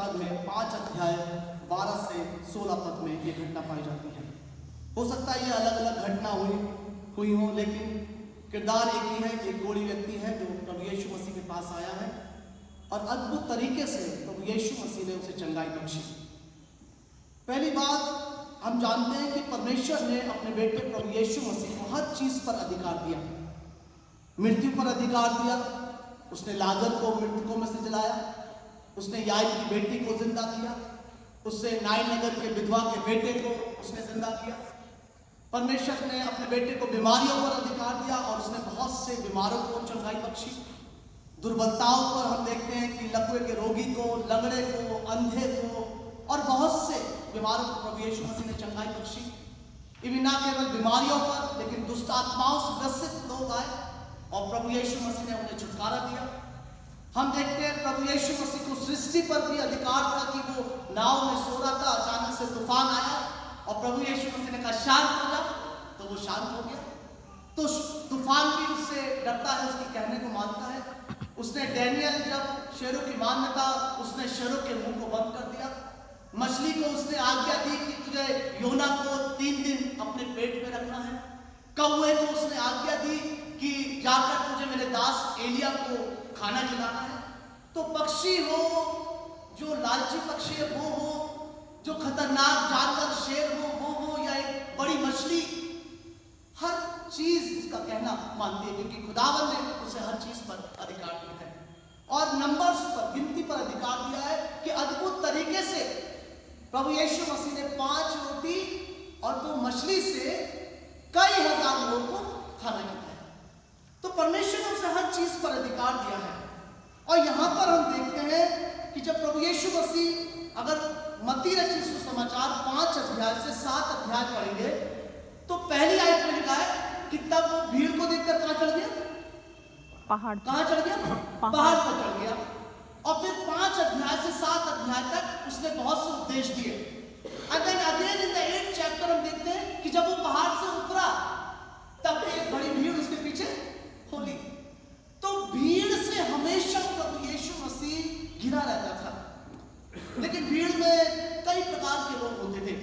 पद में 5 अध्याय 12 से 16 पद में ये घटना पाई जाती है। हो सकता है ये अलग अलग घटना हुई हो, लेकिन किरदार एक ही है। एक कोढ़ी व्यक्ति है जो प्रभु यीशु मसीह के पास आया है और अद्भुत तरीके से प्रभु यीशु मसीह ने उसे चंगाई बख्शी। पहली बात, हम जानते हैं कि परमेश्वर ने अपने बेटे प्रभु यीशु मसीह को हर चीज पर अधिकार दिया। मृत्यु पर अधिकार दिया, उसने लाजर को मृतकों में से जलाया, उसने याईर की बेटी को जिंदा किया, उससे नाइन नगर के विधवा के बेटे को उसने जिंदा किया। परमेश्वर ने अपने बेटे को बीमारियों पर अधिकार दिया और उसने बहुत से बीमारों को चंगाई बख्शी। दुर्बलताओं पर हम देखते हैं कि लकवे के रोगी को, लंगड़े को, अंधे को और बहुत से बीमारों को प्रभु यीशु मसीह ने चंगाई बख्शी। इवन ना केवल बीमारियों पर, लेकिन दुष्ट आत्माओं से ग्रसित लोग आए और प्रभु यीशु मसीह ने उन्हें छुटकारा दिया। हम देखते हैं प्रभु यीशु मसीह को सृष्टि पर भी अधिकार था कि वो नाव में सो रहा था, अचानक से तूफान आया और प्रभु यीशु मसीह ने कहा शांत हो जा, तो वो शांत हो गया। तो तूफान भी उससे डरता है, उसके कहने को मानता है। उसने डैनियल जब शेरों की मान्यता, उसने शेरों के मुंह को बंद कर दिया। मछली को उसने आज्ञा दी कि तुझे योना को 3 दिन अपने पेट में रखना है। कौवे को उसने आज्ञा दी कि जाकर तुझे मेरे दास एलिया को खाना खिलाना है। तो पक्षी हो, जो लालची पक्षी है वो हो, जो खतरनाक जानवर शेर हो वो हो, या एक बड़ी मछली, हर चीज उसका कहना मानती है, क्योंकि खुदावन ने उसे हर चीज पर अधिकार दिया है और नंबर्स पर, गिनती पर अधिकार दिया है कि अद्भुत तरीके से प्रभु यीशु मसीह ने 5 रोटी और 2 मछली से कई हजार लोगों को खाना खिलाया। तो परमेश्वर ने उसे हर चीज पर अधिकार दिया है। और यहां पर हम देखते हैं कि जब प्रभु यीशु मसीह, अगर मत्ती रचित सुसमाचार 5 अध्याय से 7 अध्याय पढ़ेंगे तो पहली आयत में लिखा है कि तब वो भीड़ को देखकर कहां चढ़ गया? पहाड़। कहां चढ़ गया? पहाड़ पर चढ़ गया। और फिर 5 अध्याय से 7 अध्याय तक उसने बहुत से उपदेश दिए। And then again in the 8th chapter हम देखते हैं कि जब वो पहाड़ से उतरा तब एक बड़ी भीड़ उसके पीछे हो ली। तो भीड़ से हमेशा प्रभु यीशु मसीह घिरा रहता था, लेकिन भीड़ में कई प्रकार के लोग होते थे।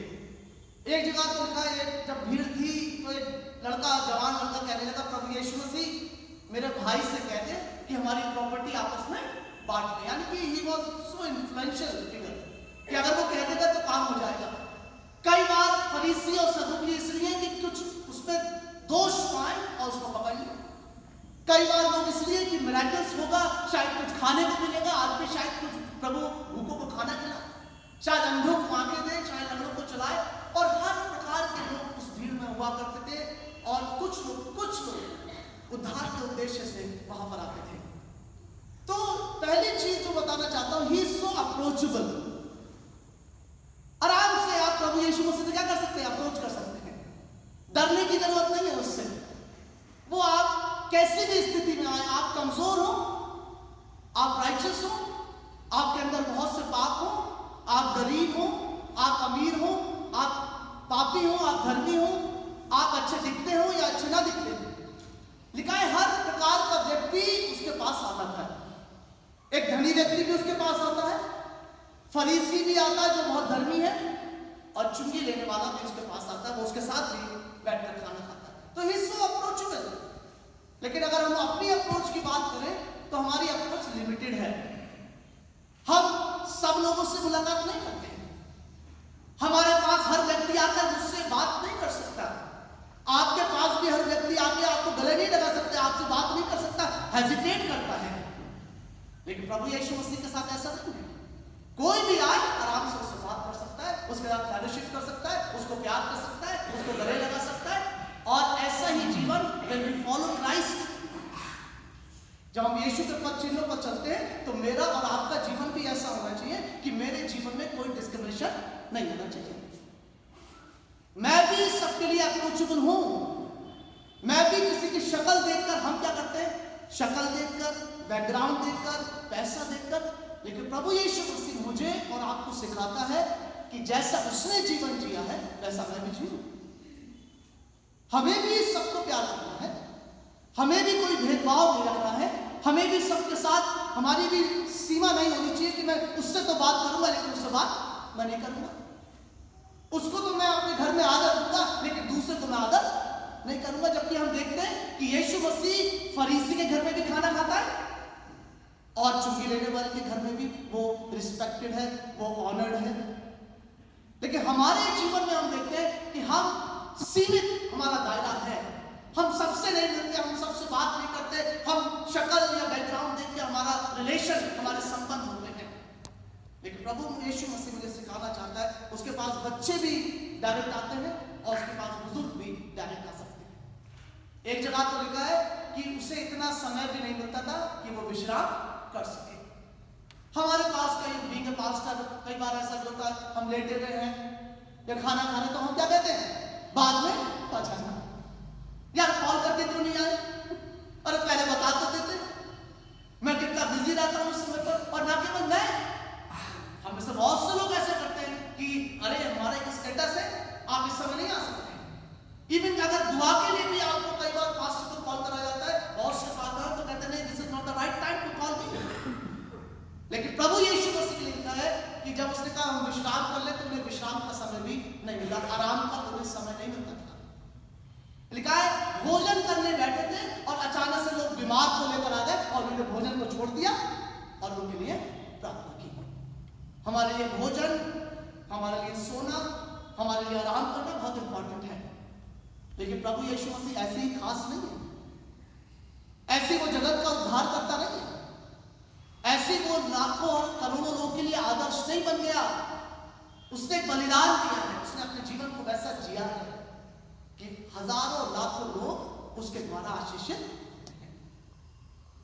एक जगह तो लिखा है, जब भीड़ थी तो एक लड़का, जवान लड़का कहने लगा, प्रभु यीशु मसीह मेरे भाई से कह दे कि हमारी प्रॉपर्टी आपस में बांट दें। यानी कि he was so influential figure कि अगर वो कह देगा तो काम हो जाएगा। कई बार फरीसी और सदूकी इसलिए कि कुछ उसमें दोष पाए और उसको पकड़ लें। कई बार लोग इसलिए कि मिरेकल्स होगा, शायद कुछ खाने को मिलेगा, आज भी शायद कुछ प्रभु भूखों को खाना खिलाए, शायद अंधों को आंखें दे, शायद लंगड़ों को चलाए। और हर प्रकार के लोग उस भीड़ में हुआ करते थे और कुछ लोग उद्धार के उद्देश्य से वहां पर आते थे। तो पहली चीज जो बताना चाहता हूं, ही इज सो अप्रोचेबल। आराम से आप प्रभु यीशु मसीह से क्या कर सकते हैं? अप्रोच कर सकते हैं। डरने की जरूरत नहीं है उससे। वो आप कैसी भी स्थिति में आए, आप कमजोर हो, आप राइचस हो, आपके अंदर बहुत से पाप हो, आप गरीब हो, आप अमीर हो, आप पापी हो, आप धर्मी हो, आप अच्छे दिखते हो या अच्छे ना दिखते हो, लिखा है हर प्रकार का व्यक्ति उसके पास आता था। एक धनी व्यक्ति भी उसके पास आता है, फरीसी भी आता है जो बहुत धर्मी है, और चुंगी लेने वाला भी उसके पास आता है, वो उसके साथ भी बैठकर खाना खाता है। तो ही सो अप्रोचेबल। लेकिन अगर हम अपनी अप्रोच की बात करें तो हमारी अप्रोच लिमिटेड है। हम सब लोगों से मुलाकात नहीं करते। हमारे पास हर व्यक्ति आकर मुझसे बात नहीं कर सकता। आपके पास भी हर व्यक्ति आके आपको गले नहीं लगा सकता, आपसे बात नहीं कर सकता, हेजिटेट करता है। लेकिन प्रभु यीशु मसीह के साथ ऐसा नहीं है। कोई भी आए आराम से उससे बात कर सकता है, उसके साथ फेलोशिप कर सकता है, उसको प्यार कर सकता है, उसको गले लगा सकता है। और ऐसा ही जीवन when we follow Christ, जब हम यीशु के पद चिन्हों पर चलते हैं तो मेरा और आपका जीवन भी ऐसा होना चाहिए कि मेरे जीवन में कोई डिस्क्रिमिनेशन नहीं होना चाहिए। मैं भी सबके लिए अप्रोचेबल हूं। मैं भी किसी की शक्ल देखकर, हम क्या करते हैं, शक्ल देखकर, बैकग्राउंड देखकर, पैसा देखकर, लेकिन प्रभु यीशु मसीह मुझे और आपको सिखाता है कि जैसा उसने जीवन जिया है वैसा मैं भी जीऊं। हमें भी सबको प्यार करना है, हमें भी कोई भेदभाव नहीं रखना है, हमें भी सबके साथ हमारी भी सीमा नहीं होनी चाहिए कि मैं उससे तो बात करूंगा लेकिन उससे बात मैं नहीं करूंगा। उसको तो मैं अपने घर में आदर दूंगा लेकिन दूसरे को मैं आदर नहीं करूंगा। जबकि हम देखते हैं कि यीशु मसीह फरीसी के घर में भी खाना खाता है और चुंगी लेने वाले के घर में भी वो रिस्पेक्टेड है, वो ऑनर्ड है। लेकिन हमारे जीवन में हम देखते हैं कि हम सीमित हमारा दायरा है, हम सबसे नहीं मिलते, हम सबसे बात नहीं करते, हम शक्ल या बैकग्राउंड देख के हमारा रिलेशन, हमारे संबंध होते हैं। लेकिन प्रभु यीशु मसीह मुझे सिखाना चाहता है, उसके पास बच्चे भी डायरेक्ट आते हैं और उसके पास बुजुर्ग भी डायरेक्ट आ सकते हैं। एक जगह तो लिखा है कि उसे इतना समय भी नहीं मिलता था कि वो विश्राम कर सके। हमारे पास बीइंग अ पास्टर कई बार ऐसा होता है, हम लेटे हुए हैं या खाना खा रहे तो हम क्या कहते हैं, बाद में आ जाना, यार कॉल करके क्यों नहीं आए, अरे पहले बता तो देते, मैं कितना बिजी रहता हूँ इस समय पर। और ना केवल मैं, हम में से बहुत से लोग ऐसे करते हैं कि अरे हमारा एक स्टेटस है, आप इस समय नहीं आ सकते। इवन अगर दुआ के लिए भी आपको कई बार पास्टर को कॉल करा जाता है, बहुत से पास्टर तो कहते नहीं, this is not the right time to call me. लेकिन प्रभु यीशु मसीह ने लिखा है कि जब उसने कहा हम विश्राम कर ले तो उन्हें विश्राम का समय भी नहीं मिला, आराम का उन्हें समय नहीं मिलता था। लिखा है भोजन करने बैठे थे और अचानक से लोग बीमार को लेकर आ गए और उन्होंने भोजन को छोड़ दिया और उनके लिए प्रार्थना की। हमारे लिए भोजन, हमारे लिए सोना, हमारे लिए आराम करना बहुत इंपॉर्टेंट है। लेकिन प्रभु यीशु मसीह ऐसे ही खास नहीं है, ऐसे वो जगत का उद्धार करता नहीं है, ऐसे वो लाखों और करोड़ों लोगों के लिए आदर्श नहीं बन गया। उसने बलिदान दिया है, उसने अपने जीवन को वैसा जिया है कि हजारों लाखों लोग उसके द्वारा आशीषित हैं।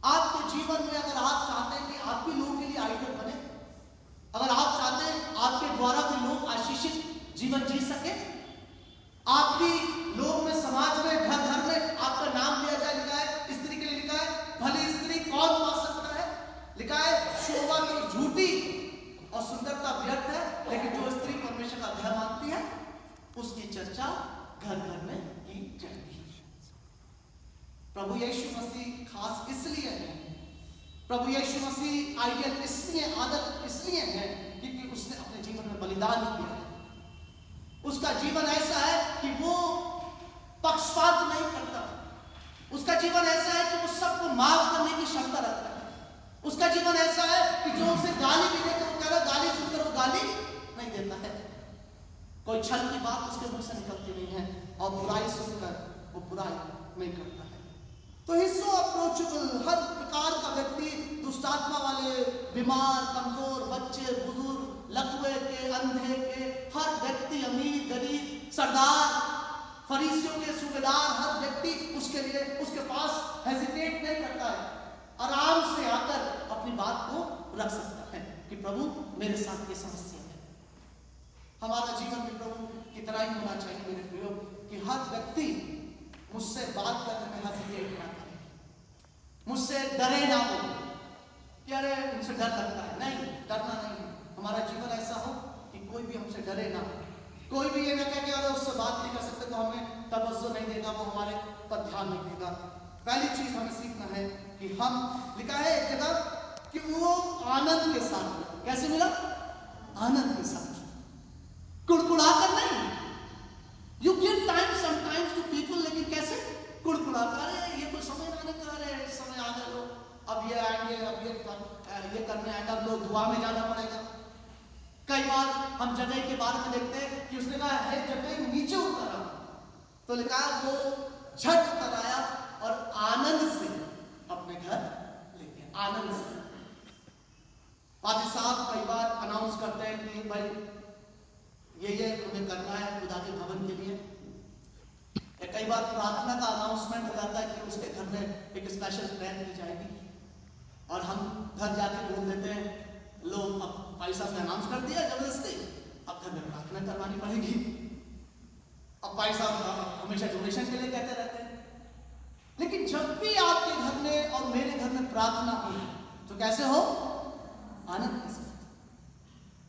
आपके जीवन में अगर आप चाहते हैं कि आप भी लोगों के लिए आइडल बने, अगर आप चाहते हैं आपके द्वारा भी लोग आशीषित जीवन जी सके, आप भी लोग में, समाज में, घर घर में आपका नाम लिया जाए। लिखा है स्त्री के लिए, लिखा है भली स्त्री कौन पा सकता है, लिखा है शोभा तो झूठी और सुंदरता व्यर्थ है, लेकिन जो स्त्री परमेश्वर का भय मानती है उसकी चर्चा घर घर में की जाती है। प्रभु यीशु मसीह खास इसलिए है, प्रभु यीशु मसीह आइडियल इसलिए, आदर इसलिए है क्योंकि उसने अपने जीवन में बलिदान किया है। उसका जीवन ऐसा है कि वो पक्षपात नहीं करता, उसका जीवन ऐसा है कि वो सबको माफ करने की क्षमता रखता है। उसका जीवन ऐसा है कि जो उसे गाली भी देते वो कह रहा गाली सुनकर वो गाली नहीं देता है, कोई छल की बात उसके मुंह से निकलती नहीं है और बुराई सुनकर वो बुराई नहीं करता है। तो हिस्सो अप्रोचेबल, हर प्रकार का व्यक्ति, दुष्टात्मा वाले, बीमार, कमजोर, बच्चे, बुजुर्ग, लकवे के, अंधे के, हर व्यक्ति, अमीर, गरीब, सरदार, फरीसियों के सूबेदार, हर व्यक्ति उसके लिए, उसके पास हेजिटेट नहीं करता है, आराम से आकर अपनी बात को रख सकता है कि प्रभु मेरे साथ ये समस्या है। हमारा जीवन भी प्रभु की तरह ही होना चाहिए मेरे प्रियो, कि हर व्यक्ति मुझसे बात करने में हेजिटेट ना करे, मुझसे डरे ना हो कि अरे मुझसे डर लगता है। नहीं, डरना नहीं। हमारा जीवन ऐसा हो कि कोई भी हमसे डरे ना, कोई भी ये ना कहे कि अरे उससे बात नहीं कर सकते तो हमें तवज्जो नहीं देगा, वो हमारे पर ध्यान नहीं देगा। पहली चीज हमें सीखना है कि हम, लिखा है एक जगह कि वो आनंद के साथ, कैसे मिला, आनंद के साथ, कुड़कुड़ा कर नहीं। You give time sometimes to people, लेकिन कैसे कुड़कुड़ा कर, अरे ये कोई समय आने का, अरे समय आ गए, अब ये आएंगे, अब ये करने आएगा, अब लोग दुआ में जाना पड़ेगा। कई बार हम जगह के बारे में देखते हैं कि उसने कहा है जगह नीचे उतर आ, तो लिखा वो झट उतर आया और आनंद से अपने घर लेके, आनंद से। पादी साहब कई बार अनाउंस करते हैं कि भाई ये हमें करना है खुदा के भवन के लिए। कई बार प्रार्थना का अनाउंसमेंट हो जाता है कि उसके घर में एक स्पेशल प्रेयर की जाएगी और हम घर जाके बोल देते हैं, लोग अब भाई साहब ने अनाउंस कर दिया जबरदस्ती, अब घर में प्रार्थना करवानी पड़ेगी। अब भाई साहब हमेशा डोनेशन के लिए कहते रहते हैं, लेकिन जब भी आपके घर में और मेरे घर में प्रार्थना हो तो कैसे हो, आनंद के साथ।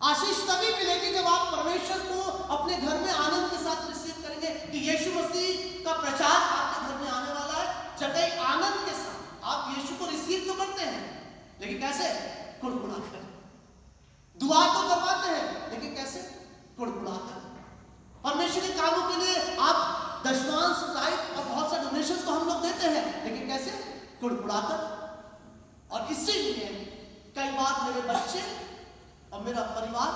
आशीष तभी मिलेगी जब आप परमेश्वर को अपने घर में आनंद के साथ रिसीव करेंगे कि यीशु मसीह का प्रचार आपके घर में आने वाला है। जगह आनंद के साथ आप यीशु को रिसीव तो कर कैसे? कुड़कुड़ाकर। दुआ तो करवाते हैं, लेकिन कैसे? कुड़कुड़ाकर। परमेश्वर के कामों के लिए आप दशमांश टाइप और बहुत सा डोनेशन तो हम लोग देते हैं, लेकिन कैसे? कुड़कुड़ाकर। और इसीलिए कई बार मेरे बच्चे और मेरा परिवार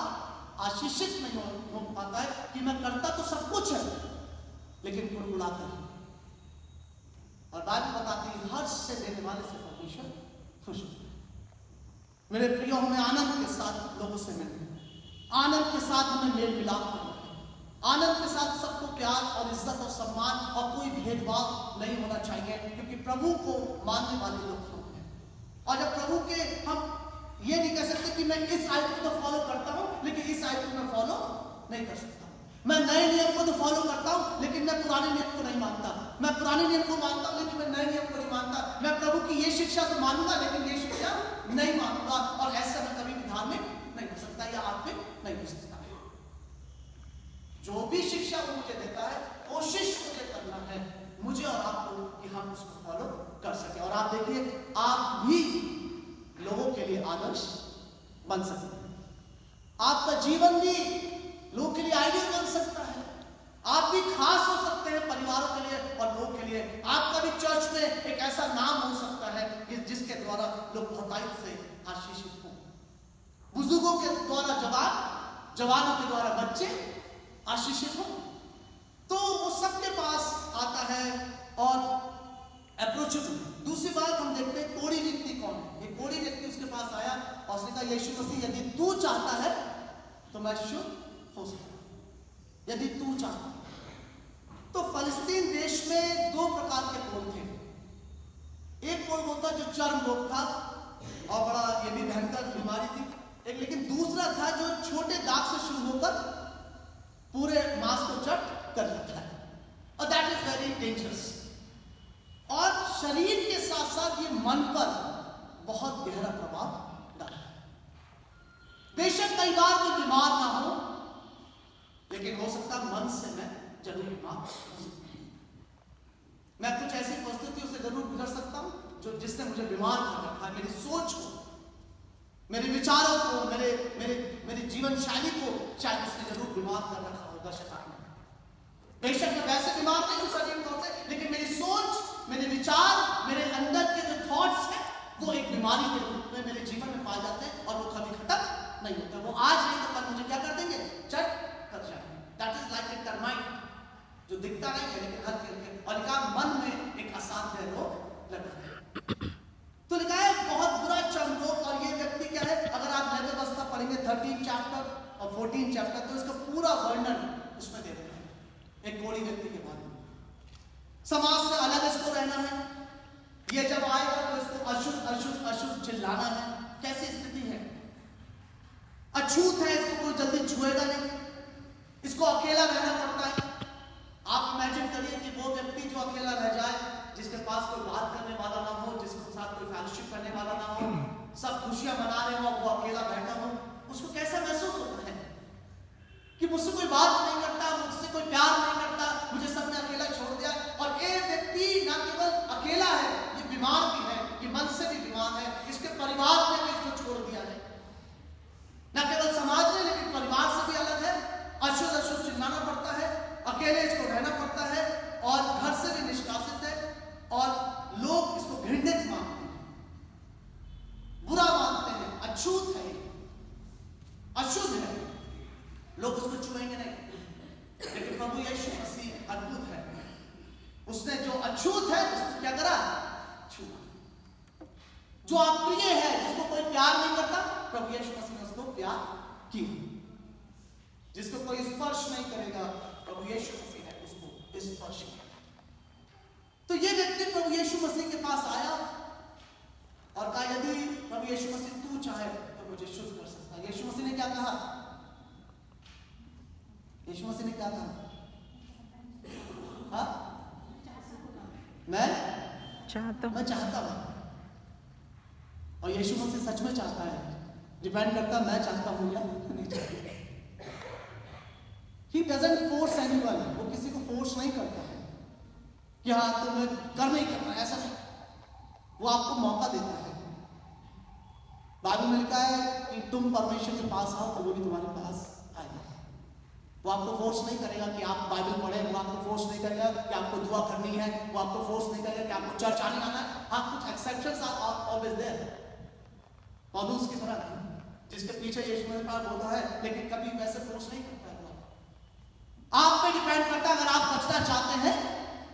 आशीषित नहीं हो पाता है कि मैं करता तो सब कुछ है, लेकिन कुड़कुड़ाकर। और बाइबल बताती है हर्ष से देने वाले से परमेश्वर खुश होता है। मेरे प्रियो, हमें आनंद के साथ लोगों से मिलना है, आनंद के साथ हमें मेल मिलाप करना है, आनंद के साथ सबको प्यार और इज्जत और सम्मान और कोई भेदभाव नहीं होना चाहिए, क्योंकि प्रभु को मानने वाले लोग हम हैं। और जब प्रभु के हम ये नहीं कह सकते कि मैं इस आयत को तो फॉलो करता हूं, लेकिन इस आयत को मैं फॉलो नहीं कर सकता। मैं नए नियम को तो फॉलो करता हूं, लेकिन मैं पुराने नियम को नहीं मानता। मैं पुराने नियम को मानता हूं, लेकिन मैं नए नियम को नहीं मानता। मैं प्रभु की ये शिक्षा तो मानूंगा, लेकिन ये शिक्षा नहीं मानूंगा। और ऐसा मैं कभी भी धार्मिक नहीं हो सकता या आत्मिक नहीं हो सकता। जो भी शिक्षा वो मुझे देता है, कोशिश मुझे करना है, मुझे और आपको, कि हम उसको फॉलो कर सके। और आप देखिए, आप भी लोगों के लिए आदर्श बन सकते हैं। आपका जीवन भी लोगों के लिए आइडियल बन सकता है। आप भी खास हो सकते हैं परिवारों के लिए और लोगों के लिए। आपका भी चर्च में एक ऐसा नाम हो सकता है जिसके द्वारा लोग बहुतायत से आशीषित हों। बुजुर्गों के द्वारा जवान, जवानों के द्वारा बच्चे आशीषित हों। तो वो सबके पास आता है और अप्रोचेबल। दूसरी बात हम देखते हैं, कोढ़ी व्यक्ति कौन है? एक कोढ़ी व्यक्ति उसके पास आया और उसने कहा, यीशु मसीह, यदि तू चाहता है तो मैं शुद्ध हो सकता हूं, यदि तू चाहता है। तो फलस्तीन देश में दो प्रकार के कोढ़ थे। एक कोढ़ होता जो चर्म रोग था और बड़ा ये भी भयंकर बीमारी थी, एक लेकिन दूसरा था जो छोटे दाग से शुरू होकर पूरे मांस को चट कर लेता है, और दैट इज वेरी डेंजरस। और शरीर के साथ साथ ये मन पर बहुत गहरा प्रभाव डालता है। बेशक कई बार कोई बीमार ना हो, लेकिन हो सकता मन से मैं जरूर बीमार हो सकता हूं। मैं कुछ ऐसी परिस्थितियों से जरूर गुजर सकता हूं जो जिसने मुझे बीमार कर रखा है। मेरी सोच को, मेरे विचारों को, मेरी जीवन शैली को शायद इसने जरूर बीमार कर रखा होगा शैतान ने। बेशक मैं वैसे बीमार नहीं हूं शरीर तौर से, लेकिन मेरी सोच, मेरे विचार, मेरे अंदर के जो थॉट्स हैं, वो एक बीमारी के रूप में मेरे जीवन में पाए जाते हैं और वो कभी खत्म नहीं होता। वो आज नहीं तो कल मुझे क्या कर देंगे? चट कर जाएंगे। That is like a termite जो दिखता नहीं है लेकिन हर के और लिखा मन में एक असाध्य रोग लगा है। तो लिखा है बहुत बुरा चर्म रोग। और ये व्यक्ति क्या है? अगर आप नई व्यवस्था पढ़ेंगे 13 चैप्टर और 14 चैप्टर, तो इसका पूरा वर्णन उसमें दे रहे हैं एक कोढ़ी व्यक्ति के बारे में। समाज से अलग इसको रहना है। ये जब आएगा तो इसको अशुद्ध अशुद्ध अशुद्ध चिल्लाना है। कैसी स्थिति है? अछूत है, इसको कोई जल्दी छुएगा नहीं, इसको अकेला रहना पड़ता है। आप इमेजिन करिए कि वो व्यक्ति जो अकेला रह जाए, जिसके पास कोई बात करने वाला ना हो, जिसके साथ कोई फेलोशिप करने वाला ना हो, सब खुशियां मना रहे हो, वो अकेला बैठा हो, उसको कैसा महसूस होता है कि मुझसे कोई बात नहीं करता, मुझसे कोई प्यार नहीं करता, मुझे सबने अकेला छोड़ दिया। और ये व्यक्ति ना केवल अकेला है, ये बीमार भी है, ये मन से भी बीमार है, इसके परिवार ने भी इसको छोड़ दिया है। ना केवल समाज ने, लेकिन परिवार से भी अलग है। अशुद्ध अशुद्ध चिल्लाना पड़ता है, अकेले इसको रहना पड़ता है और घर से भी निष्कासित है। और लोग इसको घृणित मानते हैं, बुरा मानते हैं, अछूत है, अशुद्ध है, लोग उसको छुएंगे नहीं। लेकिन प्रभु यीशु मसीह अद्भुत है, उसने जो अछूत है उसको क्या करा? छुआ। जो अप्रिय है, जिसको कोई प्यार नहीं करता, प्रभु यीशु मसीह ने उसको प्यार किया। जिसको कोई स्पर्श नहीं करेगा, प्रभु यीशु मसीह ने उसको स्पर्श किया। तो ये व्यक्ति प्रभु यीशु मसीह के पास आया और कहा, यदि प्रभु यीशु मसीह तू चाहे तो मुझे शुद्ध कर सकता है। यीशु मसीह ने क्या कहा? यीशु मसीह ने क्या कहा? हाँ, मैं चाहता हूं। और यीशु मसीह सच में चाहता है। डिपेंड करता मैं चाहता हूं या नहीं चाहता। He doesn't force anyone, वो किसी को फोर्स नहीं करता है कि हाँ तुम्हें कर नहीं करना, ऐसा नहीं। वो आपको मौका देता है। बाइबल में लिखा है कि तुम परमेश्वर के पास आओ तो वो भी तुम्हारे पास आएगा। वो आपको फोर्स नहीं करेगा कि आप बाइबल पढ़ें, वो आपको फोर्स नहीं करेगा कि आपको दुआ करनी है, वो आपको फोर्स नहीं करेगा कि आपको चर्च आने आना है। हाँ, कुछ एक्सेप्शंस आर ऑलवेज देयर, पौलुस की तरह नहीं, जिसके पीछे यीशु मसीह का होता है, लेकिन कभी वैसे फोर्स नहीं करता है। आप पे डिपेंड करता है। अगर आप बचना चाहते हैं,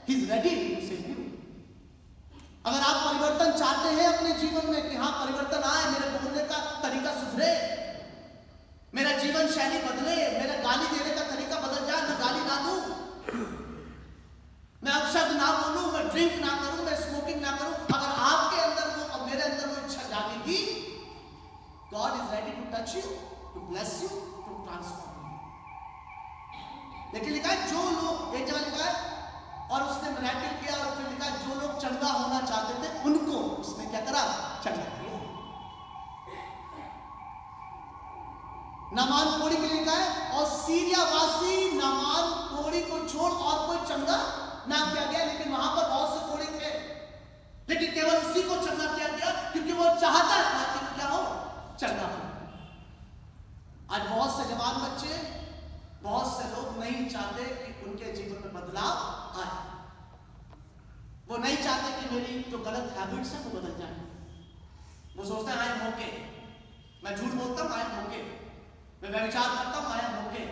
he is ready to save you. अगर आप परिवर्तन चाहते हैं अपने जीवन में कि हाँ परिवर्तन आए, मेरे बोलने का तरीका सुधरे, मेरा जीवन शैली बदले, मेरा गाली देने का तरीका बदल जाए, मैं गाली ना दूं, मैं अपशब्द ना बोलूं, मैं ड्रिंक ना करूं, मैं स्मोकिंग ना करूं, अगर आपके अंदर वो और मेरे अंदर वो इच्छा जागेगी, God is ready to touch you, to bless you, to transform you. लेकिन लिखा है जो लोग, एक जगह लिखा है और उसने मिरेकल किया, और फिर लिखा है जो लोग चंगा होना चाहते थे उनको उसने क्या करा, चंगा किया। नामान कोड़ी के लिए लिखा है और सीरिया वासी नामान कोड़ी को छोड़ और कोई चंगा ना किया गया, लेकिन वहां पर बहुत से कोड़ी थे, लेकिन केवल उसी को चंगा किया गया क्योंकि वो चाहता था कि क्या हो, चंगा हो। आज बहुत से जवान बच्चे, बहुत से लोग नहीं चाहते कि उनके जीवन में बदलाव आए। वो नहीं चाहते कि मेरी जो गलत हैबिट्स हैं वो बदल जाए। वो सोचते हैं आई एम ओके, मैं झूठ बोलता हूं आई एम ओके, मैं व्यभिचार करता हूं आई एम ओके,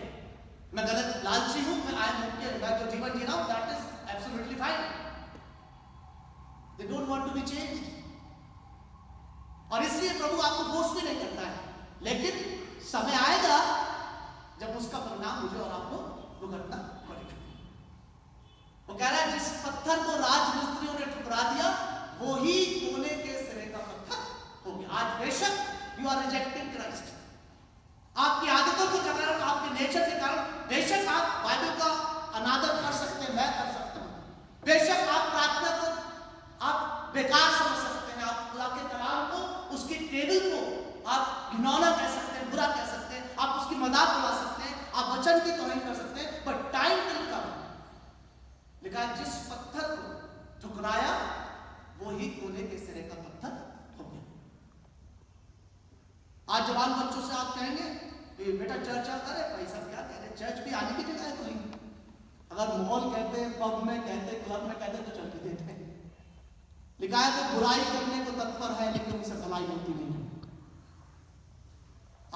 मैं गलत लालची हूं मैं आई एम ओके, मैं जो जीवन जी रहा हूं that is absolutely fine. They don't want to be changed. और इसलिए प्रभु आपको फोर्स भी नहीं करता है, लेकिन समय आएगा जब उसका परिणाम मुझे और आपको भुगतना पड़ेगा। वो कह रहा है जिस पत्थर को राजमिस्त्रियों ने ठुकरा दिया वो ही कोने के सिरे का पत्थर हो गया। आज बेशक यू आर रिजेक्टिंग क्राइस्ट, आपकी आदतों के कारण, आपके नेचर के कारण, बेशक आप बाइबल का अनादर कर सकते हैं, मैं कर सकता हूं, बेशक आप प्रार्थना को आप बेकार समझ सकते हैं, आप खुदा के कलाम को, उसकी टेबल को आप घिनौना कह सकते हैं, बुरा कह सकते हैं, आप उसकी मजाक उड़ा सकते हैं, आप वचन की तौहीन कर सकते हैं, बट टाइम विल कम। लिखा है जिस पत्थर को ठुकराया वो ही कोने के सिरे का पत्थर हो गया। आज जवान बच्चों से आप कहेंगे कि बेटा चर्च आ, अरे भाई साहब क्या कह रहे हैं, चर्च भी आने की जगह है कोई? अगर मॉल कहते, पब में कहते, क्लब में कहते तो चल भी देते। लिखा है कि बुराई करने को तत्पर है लेकिन उनसे भलाई होती नहीं है।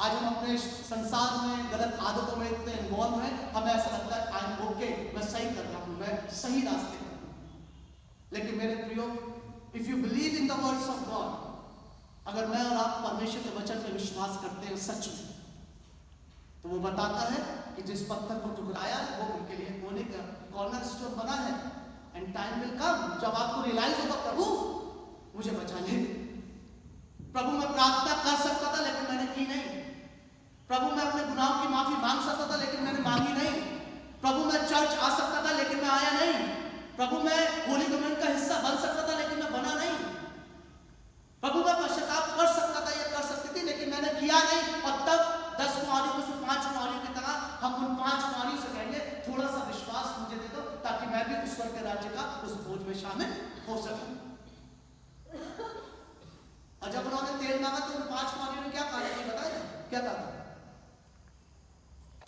आज हम अपने संसार में गलत आदतों में इतने इन्वॉल्व हैं, हमें ऐसा लगता है आई एम ओके, मैं सही कर रहा हूं, मैं सही रास्ते पर हूं। लेकिन मेरे प्रियो, if you believe in the words of God, अगर मैं और आप परमेश्वर के वचन पर विश्वास करते हैं सच में, तो वो बताता है कि जिस पत्थर को ठुकराया वो उनके लिए कोने का कॉर्नर स्टोन बना है। एंड टाइम विल कम जब आपको रियलाइज होगा प्रभु मुझे बचा ले, प्रभु मैं प्रार्थना कर सकता था लेकिन मैंने की नहीं, प्रभु मैं अपने गुनाहों की माफी मांग सकता था लेकिन मैंने मांगी नहीं, प्रभु मैं चर्च आ सकता था लेकिन मैं आया नहीं, प्रभु मैं होली कम्युनियन का हिस्सा बन सकता था लेकिन मैं बना नहीं, प्रभु मैं पश्चाताप कर सकता था या कर सकती थी लेकिन मैंने किया नहीं। और तब 10 कुमारियों में से 5 कुमारियों की तरह हम उन 5 कुमारियों से कहेंगे थोड़ा सा विश्वास मुझे दे दो ताकि मैं भी ईश्वर के राज्य का उस भोज में शामिल हो सकूं। और जब उन्होंने तेल मांगा तो उन 5 कुमारियों ने क्या कहा, ये बताया क्या कहा था?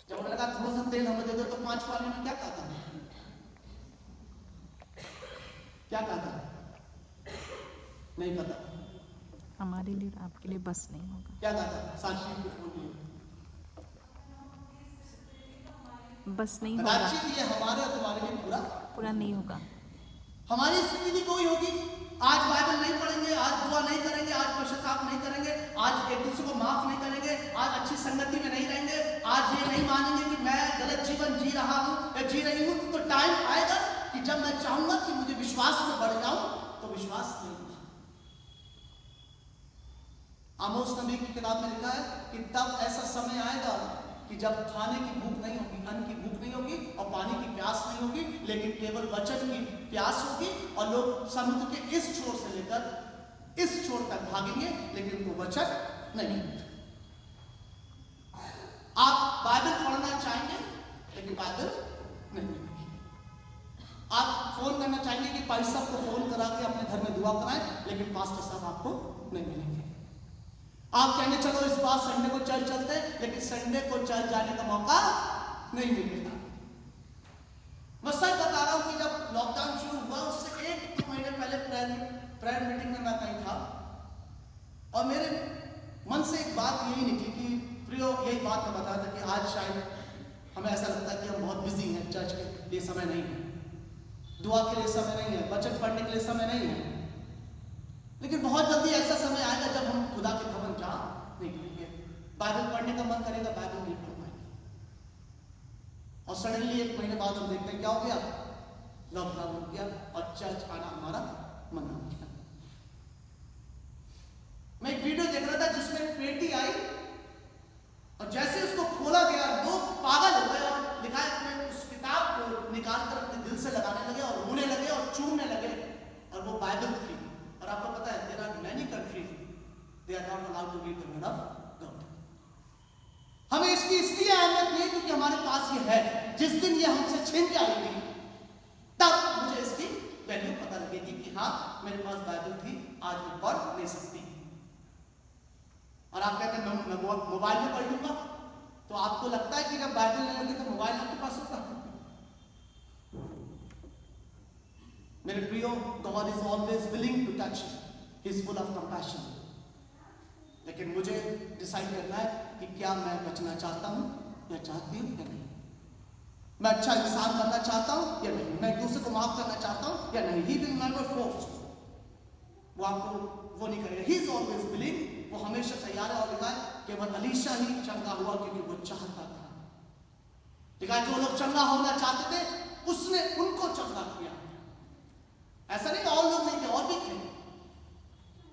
जब उन्होंने कहा थोड़ा सा तेल हमें दे दो तो 5 कुमारियों ने क्या कहा था? क्या कहा था? नहीं पता। हमारे लिए आपके लिए बस नहीं होगा। क्या कहा था? साक्षी कुछ बोलिए। बस नहीं होगा। ये हमारे और तुम्हारे लिए पूरा नहीं होगा। हमारी स्थिति भी कोई होगी। आज बाइबल नहीं पढ़ेंगे, आज दुआ नहीं करेंगे, आज पश्चाताप नहीं करेंगे, आज एक दूसरे को माफ नहीं करेंगे, आज अच्छी संगति में नहीं रहेंगे, आज ये नहीं मानेंगे कि मैं गलत जीवन जी रहा हूं या जी रही हूं, तो टाइम आएगा कि जब मैं चाहूंगा कि मुझे विश्वास में बढ़ जाऊं तो विश्वास नहीं होगा। आमोस नबी की किताब में लिखा है कि तब ऐसा समय आएगा कि जब खाने की भूख नहीं होगी, अन्न की भूख नहीं होगी और पानी की प्यास नहीं होगी, लेकिन केवल वचन की प्यास होगी और लोग समुद्र के इस छोर से लेकर इस छोर तक भागेंगे लेकिन उनको वचन नहीं मिलेगा। आप बाइबल पढ़ना चाहेंगे लेकिन बाइबल नहीं मिलेगी। आप फोन करना चाहेंगे कि पास्टर साहब को फोन करा के अपने घर में दुआ कराएं, लेकिन पास्टर साहब आपको नहीं मिलेंगे। आप कहेंगे चलो इस बार संडे को चर्च चलते हैं, लेकिन संडे को चर्च जाने का मौका नहीं मिलेगा। मैं सच बता रहा हूं कि जब लॉकडाउन शुरू हुआ उससे 1-2 महीने पहले प्रेयर मीटिंग में मैं कहीं था और मेरे मन से एक बात यही निकली कि प्रियो, यही बात मैं बताया था कि आज शायद हमें ऐसा लगता है कि हम बहुत बिजी हैं, चर्च के लिए समय नहीं है, दुआ के लिए समय नहीं है, वचन पढ़ने के लिए समय नहीं है, लेकिन बहुत जल्दी ऐसा समय आएगा जब हम खुदा के भवन जा नहीं पाएंगे, बाइबल पढ़ने का मन करेगा, बाइबल नहीं पढ़ पाएंगे। और सडनली 1 महीने बाद हम देखते हैं क्या हो गया, लॉकडाउन हो गया और चर्च आना हमारा मना हो गया। मैं एक वीडियो देख रहा था जिसमें एक पेटी आई और जैसे उसको खोला गया लोग पागल हो गए और लिखा है अपने उस किताब को निकालकर अपने दिल से लगाने लगे और रोने लगे और चूमने लगे, और वो बाइबल थी। और आपको पता है there are many countries they are not allowed to read the word of God. हमें इसकी इसलिए अहमियत नहीं क्योंकि हमारे पास ये है, जिस दिन ये हमसे छिन जाएगी तब मुझे इसकी वैल्यू पता लगेगी कि हाँ मेरे पास बाइबल थी, आज मैं पढ़ नहीं सकती। और आप कहते हैं मैं मोबाइल में पढ़ लूंगा, तो आपको लगता है कि जब बाइबल नहीं होगी तो मोबाइल आपके पास होगा। मेरे प्रियो, God is always willing to touch you, he is full of compassion, लेकिन मुझे डिसाइड करना है कि क्या मैं बचना चाहता हूं या चाहती हूं या नहीं, मैं अच्छा इंसान बनना चाहता हूं या नहीं, मैं एक दूसरे को माफ करना चाहता हूं या नहीं। ही विल नेवर फोर्स, वो आपको वो नहीं करेगा, ही इज ऑलवेज विलिंग, वो हमेशा तैयार है। और लिखा है केवल अलीशा ही चंगा हुआ क्योंकि वो चाहता था। लिखा है जो लोग चंगा होना चाहते थे उसने उनको चंगा किया। ऐसा नहीं और लोग नहीं थे, और भी थे,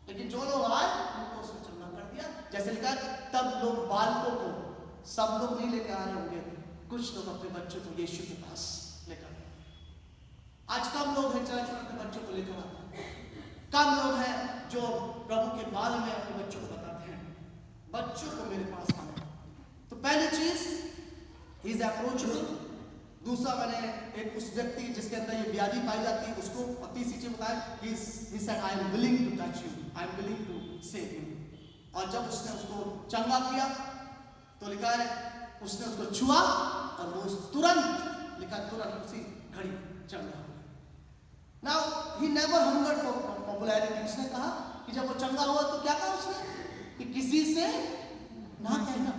लेकिन जो लोग आए उनको उसने चंगा कर दिया। जैसे लिखा है तब लोग बालकों को, सब लोग नहीं लेकर आ रहे होंगे, कुछ लोग अपने बच्चों को यीशु के पास लेकर आए। आज कम लोग हैं चर्च में अपने बच्चों को लेकर आते हैं, कम लोग हैं जो प्रभु के बारे में अपने बच्चों को बताते हैं बच्चों को मेरे पास आना। तो पहली चीज ही इज अप्रोचेबल। दूसरा मैंने एक उस व्यक्ति जिसके अंदर ये व्याधि पाई जाती है उसको, और तीसरी चीज बताया he said I am willing to touch you, I am willing to save you. और जब उसने उसको चंगा किया तो लिखा है उसने उसको छुआ और वो तुरंत, लिखा तुरंत उसी घड़ी चंगा। Now he never hungered for popularity। उसने कहा कि जब वो चंगा हुआ तो क्या कहा उसने कि किसी से ना कहना,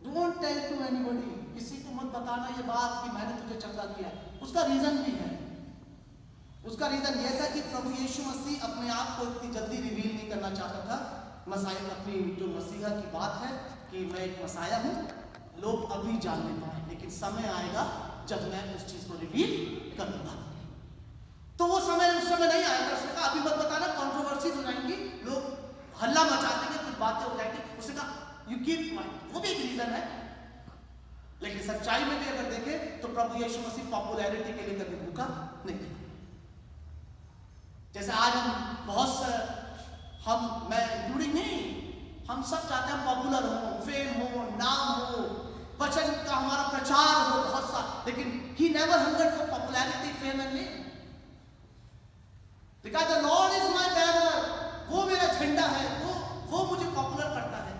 डोंट टेल टू एनीबॉडी, किसी को मत बताना ये बात कि मैंने तुझे चंगा किया। उसका रीजन भी है, उसका रीजन ये था कि प्रभु यीशु मसीह अपने आप को इतनी जल्दी रिवील नहीं करना चाहता था। मसाया अपनी जो मसीहा की बात है कि मैं एक मसाया हूं, लोग अभी जान नहीं पाए, लेकिन समय आएगा जब मैं उस चीज को रिवील करूंगा। तो वो समय उस समय नहीं आया था। उसने कहा अभी मत बताना, कंट्रोवर्सीज हो जाएंगी, लोग हल्ला मचा देंगे, कुछ बातें हो जाएंगी। उसने कहा यू कीप माइंड, वो भी एक रीजन है। लेकिन सच्चाई में भी अगर देखें तो प्रभु यीशु मसीह पॉपुलैरिटी के लिए कभी भूखा नहीं था। जैसे आज हम मैं इंक्लूडिंग नहीं, हम सब चाहते हैं पॉपुलर हो, फेम हो, नाम हो, वचन का हमारा प्रचार हो बहुत सा, लेकिन he never हंगर्ड for popularity, fame and name. Because the Lord is my banner, वो मेरा झंडा है, वो मुझे पॉपुलर करता है।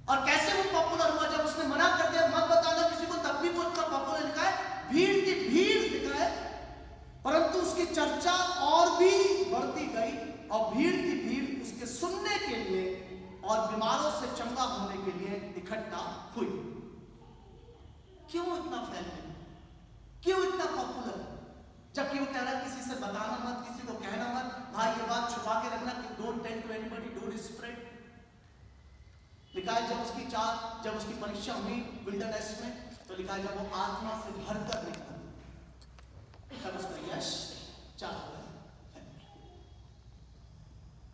और कैसे वो पॉपुलर हुआ? जब उसने मना कर दिया मत बताना किसी को, तब भी वो इतना पॉपुलर। लिखा है भीड़ की भीड़, लिखा है परंतु उसकी चर्चा और भी बढ़ती गई और भीड़ की भीड़ उसके सुनने के लिए और बीमारों से चंगा होने के लिए इकट्ठा हुई। क्यों इतना फैल गया, क्यों इतना पॉपुलर? जबकि वो कह रहा है किसी से बताना मत, किसी को कहना मत, भाई ये बात छुपा के रखना, कि don't tell to anybody, don't spread. लिखा है जब उसकी परीक्षा हुई विल्डरनेस में, तो लिखा है जब वो आत्मा से भरकर निकला तब उसका यश चालू है।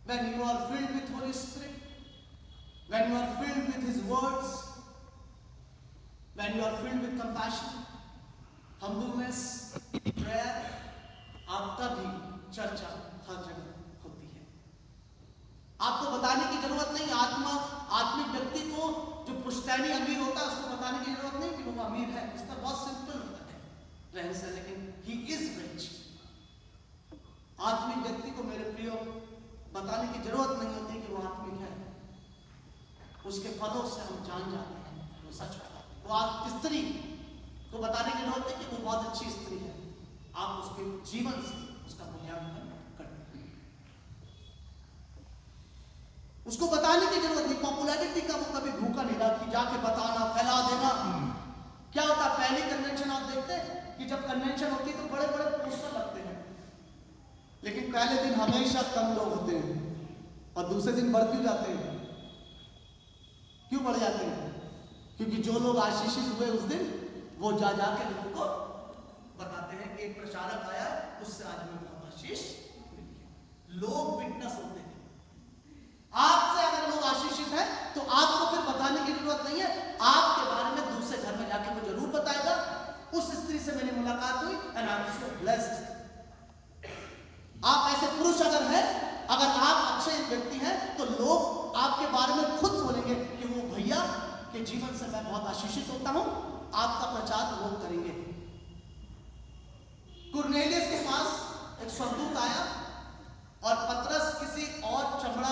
When you are filled with Holy Spirit, when you are filled with His words, when you are filled with compassion, humbleness, prayer, आपका भी चर्चा हर जगह होती है। आपको बताने की जरूरत नहीं, आत्मिक व्यक्ति को जो पुश्तैनी अमीर होता है उसको बताने की जरूरत नहीं कि वो अमीर है। उसका बहुत सिंपल होता है रहन से, लेकिन ही इज रिच। आत्मिक व्यक्ति को मेरे प्रियो बताने की जरूरत नहीं होती कि वो आत्मिक है, उसके फलों से हम जान जाते हैं वो सच है। वो आप स्त्री को बताने की जरूरत है कि वो बहुत अच्छी स्त्री है, आप उसके जीवन से उसका मूल्यांकन करते हैं। उसको बताने की जरूरत नहीं, पॉपुलैरिटी का वो कभी भूखा नहीं रहा कि जाके बताना, फैला देना। क्या होता है पहली कन्वेंशन आप देखते हैं कि जब कन्वेंशन होती है तो बड़े बड़े पोस्टर लगते हैं, लेकिन पहले दिन हमेशा कम लोग होते हैं और दूसरे दिन बढ़ क्यों जाते हैं? क्यों बढ़ जाते हैं? क्योंकि जो लोग आशीषित हुए उस दिन वो जा जाके लोगों को बताते हैं कि एक प्रचारक आया, उससे आज हमें बहुत आशीष मिली। लोग विटनेस होते हैं। आपसे अगर लोग आशीषित हैं तो आपको फिर बताने की जरूरत नहीं है, आपके बारे में दूसरे घर में जाके वो जरूर बताएगा, उस स्त्री से मेरी मुलाकात हुई and I am so blessed. आप ऐसे पुरुष अगर हैं, अगर आप अच्छे व्यक्ति हैं तो लोग आपके बारे में खुद बोलेंगे कि वो भैया के जीवन से मैं बहुत आशीषित होता हूं, आपका प्रचार लोग करेंगे। कुरनेलियस के पास एक स्वर्गदूत आया और पतरस किसी और चमड़ा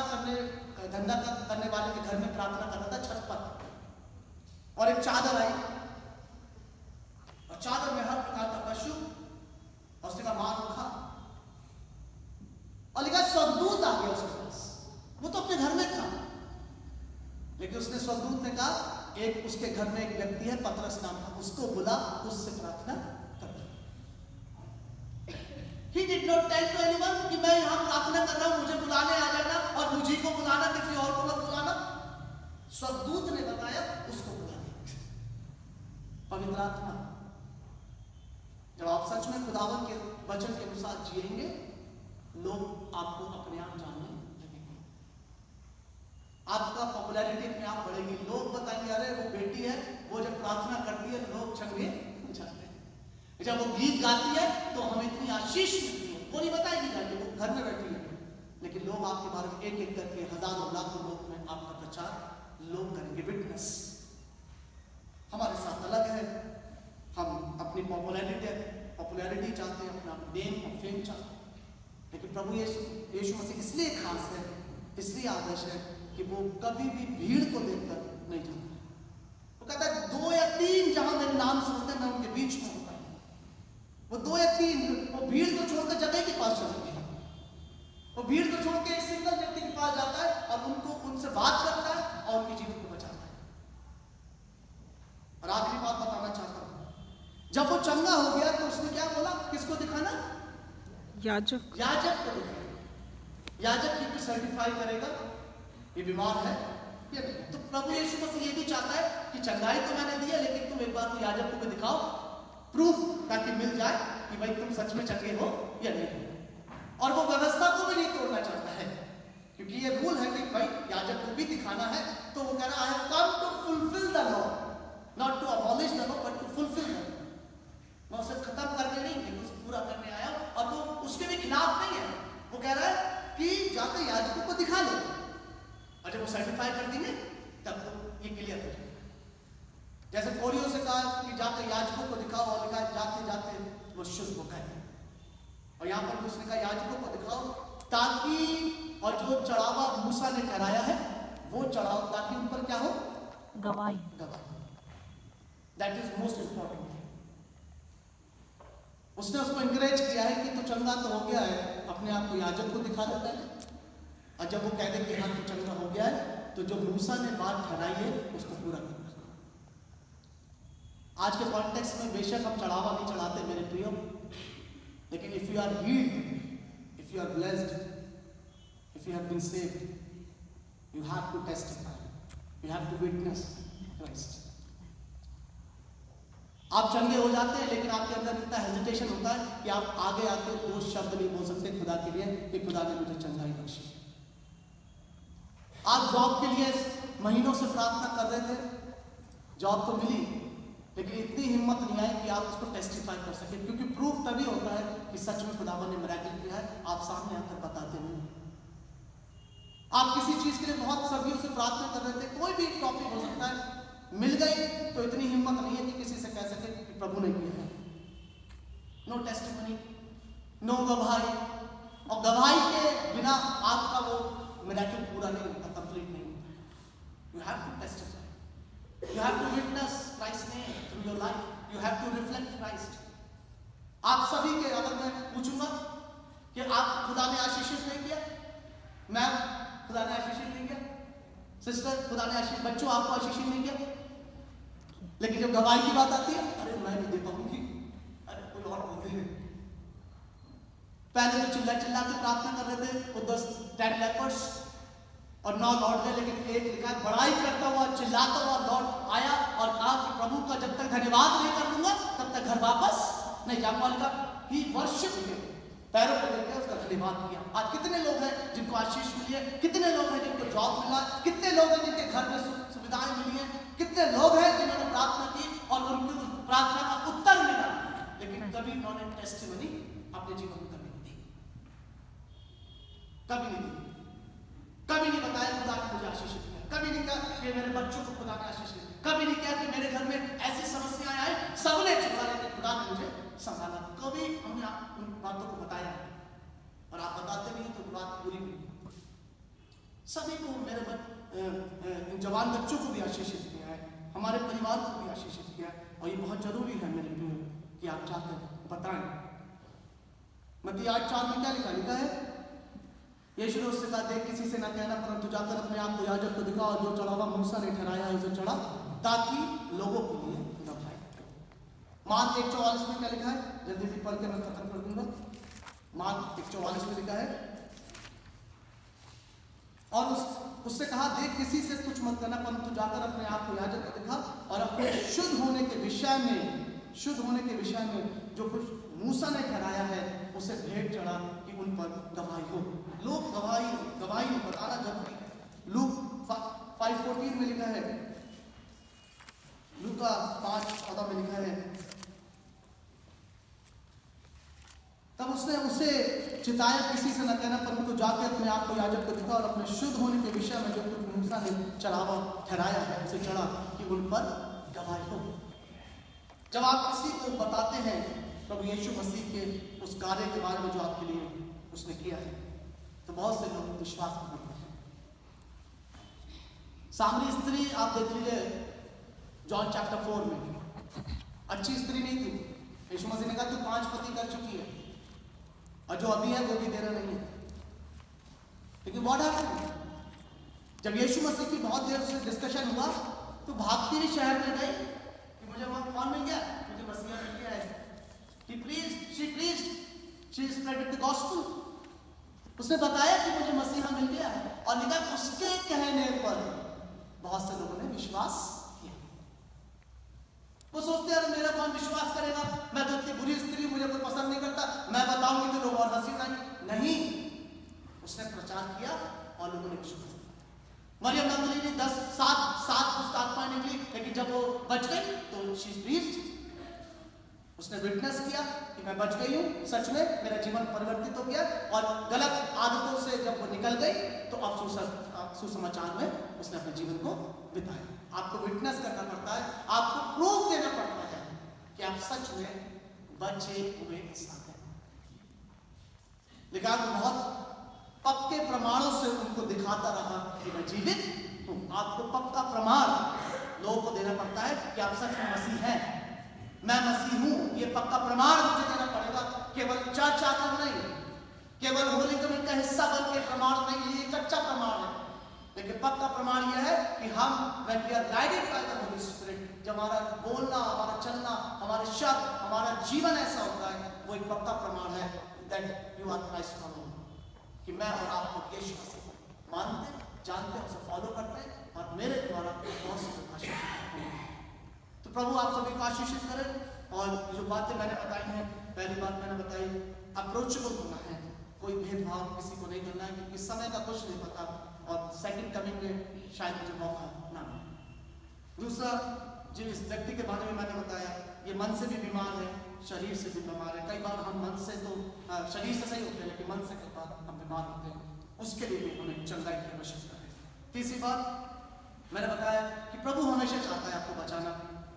धंधा करने वाले के घर में प्रार्थना कर रहा था छत पर, और एक चादर आई और चादर में हर प्रकार का पशु और उसका मांस रखा और लिखा स्वर्गदूत आ गया उसके पास। वो तो अपने घर में था, लेकिन उसने स्वर्गदूत ने कहा एक उसके घर में एक व्यक्ति है पतरस नाम का, उसको बुला, उससे प्रार्थना कर। He did not tell to anyone कि मैं यहाँ प्रार्थना कर रहा हूँ, मुझे बुलाने आ जाना और मुझे को बुलाना, किसी और को मत बुलाना। स्वर्गदूत ने बताया उसको बुलाना। पवित्र आत्मा, जब आप सच में खुदावन के वचन के अनुसार जिएंगे, लोग आपको अपने आप जानने लगेंगे, आपका पॉपुलैरिटी अपने आप बढ़ेगी। लोग बताएंगे अरे वो बेटी है, वो जब प्रार्थना करती है लोग चंगे जाते हैं, जब वो गीत गाती है तो हमें इतनी आशीष मिलती है। वो नहीं बताएगी जाके, वो घर में बैठी है, लेकिन लोग आपके बारे में एक एक करके हजारों लाखों लोग में आपका प्रचार लोग करेंगे। विटनेस हमारे साथ अलग है, हम अपनी पॉपुलैरिटी चाहते हैं, अपना नेम और फेम चाहते हैं, लेकिन प्रभु यीशु मसीह इसलिए खास है, इसलिए आदर्श है कि वो कभी भी भीड़ को देखकर नहीं जाता। वो कहता है 2 या 3 जहां मेरे नाम से होते हैं मैं उनके बीच में होता हूं। वो 2 या 3 वो भीड़ को छोड़कर जगह के पास चला गया, वो भीड़ को छोड़ के एक सिंगल व्यक्ति के पास जाता है और उनसे बात करता है और उनके जीवन को बचाता है। और आखिरी बात बताना चाहता हूं, जब वो चंगा हो गया तो उसने क्या बोला, किसको दिखाना? याजक को दिखाना। याजक क्योंकि सर्टिफाई करेगा ये बीमार है या नहीं। तो प्रभु यीशु मसीह ये भी चाहता है कि चंगाई तो मैंने दी है, लेकिन तुम एक बार तो याजक को भी दिखाओ, प्रूफ, ताकि मिल जाए कि भाई तुम सच में चंगे हो या नहीं। और वो व्यवस्था को भी नहीं तोड़ना चाहता है, क्योंकि ये रूल है कि भाई याजक को भी दिखाना है। तो वो कह रहा है I have come to fulfil the law, not to abolish the law but to fulfil the law. मैं उसे खत्म करने नहीं, लेकिन उसे पूरा करने आया। और वो उसके भी खिलाफ नहीं है, वो कह रहा है कि जाकर याजकों को दिखा लो, और जब वो सर्टिफाई कर देंगे तब तो ये क्लियर हो जाएगा। जैसे कोरियो से कहा कि जाकर याजकों को दिखाओ, और लिखा जाते जाते वो शुद्ध हो गए। और यहाँ पर उसने कहा याजकों को दिखाओ ताकि, और जो चढ़ावा मूसा ने कराया है वो चढ़ाओ ताकि उन पर क्या हो? गवाही। That is most important. उसने उसको इंकरेज किया है कि तू चंगा तो हो गया है, अपने आप को याजक को दिखा देता है, और जब वो कह दे कि हाँ तू चंगा हो गया है तो जो मूसा ने बात ठहराई है उसको पूरा करना। आज के कॉन्टेक्स्ट में बेशक हम चढ़ावा नहीं चढ़ाते मेरे प्रियो, लेकिन if you are healed, if you are blessed, if you have been saved, you have to testify, you have to witness Christ. आप चंगे हो जाते हैं, लेकिन आपके अंदर इतना हेजिटेशन होता है कि आप आगे आके 2 शब्द नहीं बोल सकते खुदा के लिए कि खुदा ने मुझे चंगाई बख्शी। आप जॉब के लिए महीनों से प्रार्थना कर रहे थे, जॉब तो मिली, लेकिन इतनी हिम्मत नहीं आई कि आप उसको टेस्टिफाई कर सके, क्योंकि प्रूफ तभी होता है कि सच में खुदावन ने मिरेकल किया है, आप सामने आकर बताते नहीं। आप किसी चीज के लिए बहुत सदियों से प्रार्थना कर रहे थे, कोई भी टॉपिक हो सकता है, मिल गई तो इतनी हिम्मत नहीं है कि किसी से कह सके कि प्रभु ने किया है। नो टेस्टिमनी, नो गवाही, और गवाही के बिना आपका वो मिरेकल पूरा नहीं होता, कंप्लीट नहीं होता। You have to testify, you have to witness Christ name through your life, you have to reflect Christ. आप सभी के, अगर मैं पूछूंगा कि आप खुदा ने आशीषित नहीं किया, मैं खुदा ने आशीषित नहीं किया, सिस्टर खुदा ने आशीष, बच्चों आपको आशीषित नहीं किया, लेकिन जब गवाही की बात आती है, अरे मैं नहीं दे पाऊंगी, अरे कोई और बोलते हैं। पहले तो चिल्ला चिल्ला के प्रार्थना कर रहे थे वो 10 लेपर्स और 9 लौट गए, लेकिन एक लिखा है बड़ाई करता हुआ चिल्लाता हुआ लौट आया और कहा कि प्रभु का जब तक धन्यवाद नहीं कर लूंगा तब तक घर वापस नहीं जा पाऊंगा। ही वर्शिप में पैरों पर लेकर उसका धन्यवाद किया। आज कितने लोग हैं जिनको आशीष मिली है, कितने लोग हैं जिनको जॉब मिला, कितने लोग हैं जिनके घर में सुविधाएं मिली हैं, कितने लोग हैं जिन्होंने प्रार्थना की और उनकी प्रार्थना का उत्तर मिला, लेकिन कभी उन्होंने टेस्टिमनी अपने जीवन में कभी नहीं दी, कभी नहीं दी, कभी नहीं बताया खुदा ने मुझे आशीष दिया, कभी नहीं कहा कि मेरे बच्चों को खुदा ने आशीष दिया, कभी नहीं कहा कि मेरे घर में ऐसी समस्याएं आए सबने छुपा लेकिन खुदा ने मुझे संभाला। कभी हमने उन बातों को बताया और आप बताते नहीं तो बात पूरी नहीं। सभी को, मेरे जवान बच्चों को भी आशीषित किया है, हमारे परिवार को भी आशीषित किया है, और ये बहुत जरूरी है मेरे प्रियो कि आप जाकर बताएं। मत्ती 8:4 में क्या लिखा है? यीशु ने उससे कहा, देख किसी से ना कहना, परंतु जाकर अपने आप को याजक को दिखाओ और जो चढ़ावा मूसा ने ठहराया है उसे चढ़ा, ताकि लोगों के लिए न भाई। मार्क 1:44 में क्या लिखा है? जल्दी से पढ़ के मैं खत्म कर दूंगा। मार्क 1:44 में लिखा है, और उससे कहा, देख किसी से कुछ मत करना, परंतु जाकर अपने आप को याजक को दिखा और अपने शुद्ध होने के विषय में जो कुछ मूसा ने ठहराया है उसे भेंट चढ़ा कि उन पर गवाही हो। लोग गवाही बताना जरूरी है। लूक 5:14 में लिखा है, लूका 5:14 में लिखा है, तब उसने उसे चिताया, किसी से न कहना, परंतु जाके अपने आप को याजक को दिखा और अपने शुद्ध होने के विषय में जो कुछ मूसा ने चढ़ावा ठहराया है उसे चढ़ा कि उन पर गवाही हो। जब आप किसी को बताते हैं प्रभु यीशु मसीह के उस कार्य के बारे में जो आपके लिए उसने किया है, तो बहुत से लोग विश्वास करते हैं। सामरी स्त्री आप देख लीजिए जॉन चैप्टर 4 में, अच्छी स्त्री नहीं थी। यीशु मसीह ने कहा तू 5 पति कर चुकी है और जो अभी है वो भी तेरा नहीं है। लेकिन व्हाट हैपेंड, जब यीशु मसीह की बहुत देर से डिस्कशन हुआ तो भागती हुई शहर में गई कि मुझे वहां कौन मिल गया, मुझे मसीहा मिल गया है। she spread the gospel। उसने बताया कि मुझे मसीहा मिल गया है, और निकल उसके कहने पर बहुत से लोगों ने विश्वास किया। वो सोचते हैं अरे मेरा कौन विश्वास करेगा, मैं तो इतनी बुरी स्त्री, मुझे कोई पसंद नहीं करता, मैं बताऊंगी तो लोग और हंसी उड़ाएंगे। नहीं, उसने प्रचार किया और लोगों ने विश्वास किया। मरियम मगदलीनी 7 दुष्ट आत्माएं निकली, लेकिन जब वो बच गई तो शी प्रीच्ड, उसने विटनेस किया कि मैं बच गई हूँ, सच में मेरा जीवन परिवर्तित हो गया, और गलत आदतों से जब वो निकल गई तो अब सुसमाचार में उसने अपने जीवन को बिताया। आपको विटनेस करना पड़ता है, आपको प्रूफ देना पड़ता है कि आप सच में बचे हुए इंसान हैं। लेकिन आप बहुत पक्के प्रमाणों से उनको दिखाता रहा कि मैं जीवित हूँ। आपको पक्का प्रमाण लोगों को देना पड़ता है कि आप सच में मसीह हैं, मैं मसीह हूं, ये पक्का प्रमाण मुझे देना पड़ेगा। केवल चर्च आकर नहीं, केवल होली कमेटी का हिस्सा बन के प्रमाण नहीं, ये कच्चा प्रमाण है। लेकिन पक्का प्रमाण यह है कि हम when we are guided by the Holy Spirit, जब हमारा बोलना, हमारा चलना, हमारे शब्द, हमारा जीवन ऐसा होता है, वो एक पक्का प्रमाण है that you are Christ follower, कि मैं और आप यीशु मसीह को मानते, जानते, उसे फॉलो करते हैं, और मेरे द्वारा बहुत से आशीष। तो प्रभु आप सभी को आशीषित करें। और जो बातें मैंने बताई हैं, पहली बात मैंने बताई अप्रोचेबल होना है, कोई भेदभाव किसी को नहीं करना है, क्योंकि समय का कुछ नहीं पता, और सेकंड कमिंग में शायद मुझे मौका ना मिले। दूसरा, जिस व्यक्ति के बारे में मैंने बताया, ये मन से भी बीमार है, शरीर से भी बीमार है। कई बार हम मन से तो शरीर से सही होते हैं, लेकिन मन से कई बार हम बीमार होते हैं, उसके लिए भी हमें चंगाई की आवश्यकता है। तीसरी बात मैंने बताया कि प्रभु हमेशा चाहता है आपको बचाना,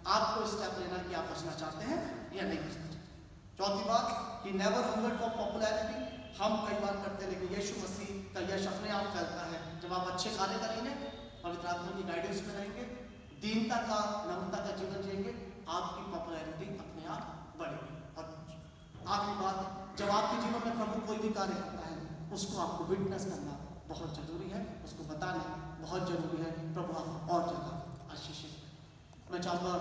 आपको स्टेप लेना कि आप बचना चाहते हैं या नहीं बचना चाहते। चौथी बात कि नेवर हंगर फॉर पॉपुलैरिटी, हम कई बार करते हैं, लेकिन यीशु मसीह का यश अपने आप फैलता है जब आप अच्छे कार्य करेंगे, पवित्र आत्मा की गाइडेंस में रहेंगे, दीनता का, नम्रता का जीवन जिएंगे, आपकी पॉपुलैरिटी अपने आप बढ़ेगी। और आखिरी बात, जब आपके जीवन में प्रभु कोई भी कार्य करता है, उसको आपको विटनेस करना बहुत जरूरी है, उसको बताना बहुत जरूरी है। प्रभु आपको और ज़्यादा आशीष। मैं चाहूँगा